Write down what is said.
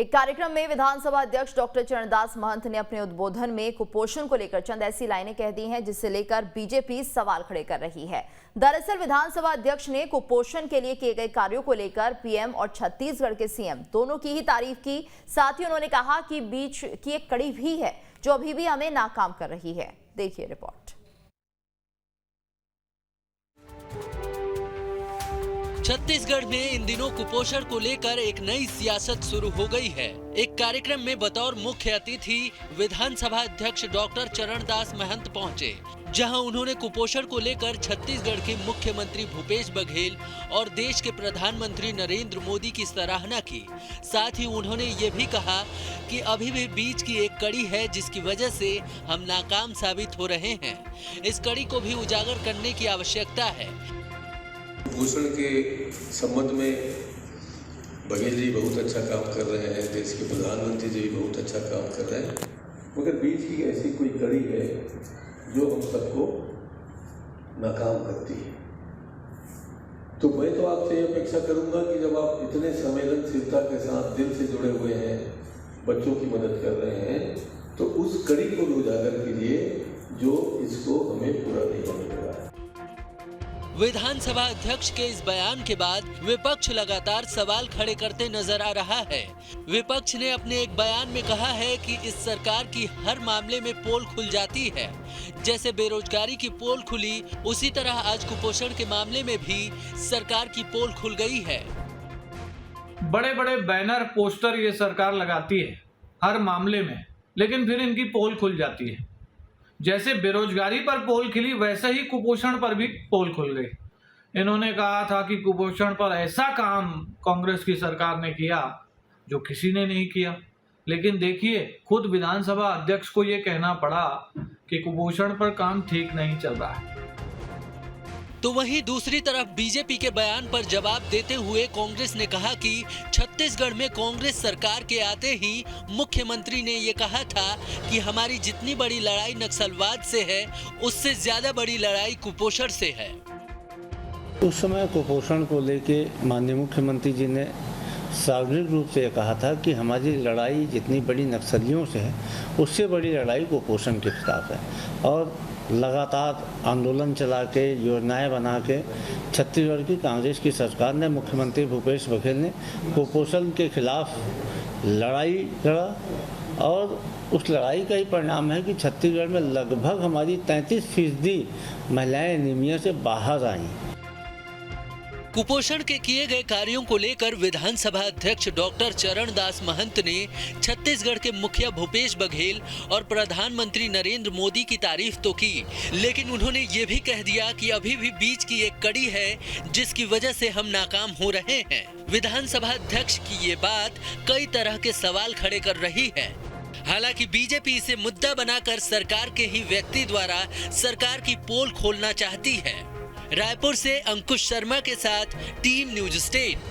एक कार्यक्रम में विधानसभा अध्यक्ष डॉक्टर चरणदास महंत ने अपने उद्बोधन में कुपोषण को लेकर चंद ऐसी लाइनें कह दी हैं जिसे लेकर बीजेपी सवाल खड़े कर रही है। दरअसल विधानसभा अध्यक्ष ने कुपोषण के लिए किए गए कार्यों को लेकर पीएम और छत्तीसगढ़ के सीएम दोनों की ही तारीफ की। साथ ही उन्होंने कहा कि बीच की एक कड़ी भी है जो अभी भी हमें नाकाम कर रही है। देखिए रिपोर्ट। छत्तीसगढ़ में इन दिनों कुपोषण को लेकर एक नई सियासत शुरू हो गई है। एक कार्यक्रम में बतौर मुख्य अतिथि विधानसभा अध्यक्ष डॉक्टर चरणदास महंत पहुंचे, जहां उन्होंने कुपोषण को लेकर छत्तीसगढ़ के मुख्यमंत्री भूपेश बघेल और देश के प्रधानमंत्री नरेंद्र मोदी की सराहना की। साथ ही उन्होंने ये भी कहा कि अभी भी बीच की एक कड़ी है जिसकी वजह से हम नाकाम साबित हो रहे हैं। इस कड़ी को भी उजागर करने की आवश्यकता है। कुपोषण के संबंध में बघेल जी बहुत अच्छा काम कर रहे हैं, देश के प्रधानमंत्री जी भी बहुत अच्छा काम कर रहे हैं, मगर बीच की ऐसी कोई कड़ी है जो हम सबको नाकाम करती है। तो मैं तो आपसे अपेक्षा करूंगा कि जब आप इतने संवेदनशीलता के साथ दिल से जुड़े हुए हैं, बच्चों की मदद कर रहे हैं, तो उस कड़ी को उजागर कीजिए जो इसको हमें पूरा नहीं होने देगा। विधानसभा अध्यक्ष के इस बयान के बाद विपक्ष लगातार सवाल खड़े करते नजर आ रहा है। विपक्ष ने अपने एक बयान में कहा है कि इस सरकार की हर मामले में पोल खुल जाती है। जैसे बेरोजगारी की पोल खुली, उसी तरह आज कुपोषण के मामले में भी सरकार की पोल खुल गई है। बड़े बड़े बैनर पोस्टर ये सरकार लगाती है हर मामले में, लेकिन फिर इनकी पोल खुल जाती है। जैसे बेरोजगारी पर पोल खिली, वैसे ही कुपोषण पर भी पोल खुल गई। इन्होंने कहा था कि कुपोषण पर ऐसा काम कांग्रेस की सरकार ने किया जो किसी ने नहीं किया, लेकिन देखिए खुद विधानसभा अध्यक्ष को ये कहना पड़ा कि कुपोषण पर काम ठीक नहीं चल रहा है। तो वहीं दूसरी तरफ बीजेपी के बयान पर जवाब देते हुए कांग्रेस ने कहा कि छत्तीसगढ़ में कांग्रेस सरकार के आते ही मुख्यमंत्री ने ये कहा था कि हमारी जितनी बड़ी लड़ाई नक्सलवाद से है, उससे ज्यादा बड़ी लड़ाई कुपोषण से है। उस समय कुपोषण को लेके माननीय मुख्यमंत्री जी ने सार्वजनिक रूप से कहा था कि हमारी लड़ाई जितनी बड़ी नक्सलियों से है, उससे बड़ी लड़ाई कुपोषण के खिलाफ है। और लगातार आंदोलन चला के, योजनाएं बना के छत्तीसगढ़ की कांग्रेस की सरकार ने, मुख्यमंत्री भूपेश बघेल ने कुपोषण के खिलाफ लड़ाई लड़ा और उस लड़ाई का ही परिणाम है कि छत्तीसगढ़ में लगभग हमारी 33% महिलाएं एनीमिया से बाहर आईं। कुपोषण के किए गए कार्यों को लेकर विधानसभा अध्यक्ष डॉक्टर चरणदास महंत ने छत्तीसगढ़ के मुखिया भूपेश बघेल और प्रधानमंत्री नरेंद्र मोदी की तारीफ तो की, लेकिन उन्होंने ये भी कह दिया कि अभी भी बीच की एक कड़ी है जिसकी वजह से हम नाकाम हो रहे हैं। विधानसभा अध्यक्ष की ये बात कई तरह के सवाल खड़े कर रही है। हालांकि बीजेपी इसे मुद्दा बनाकर सरकार के ही व्यक्ति द्वारा सरकार की पोल खोलना चाहती है। रायपुर से अंकुश शर्मा के साथ टीम न्यूज़ स्टेट।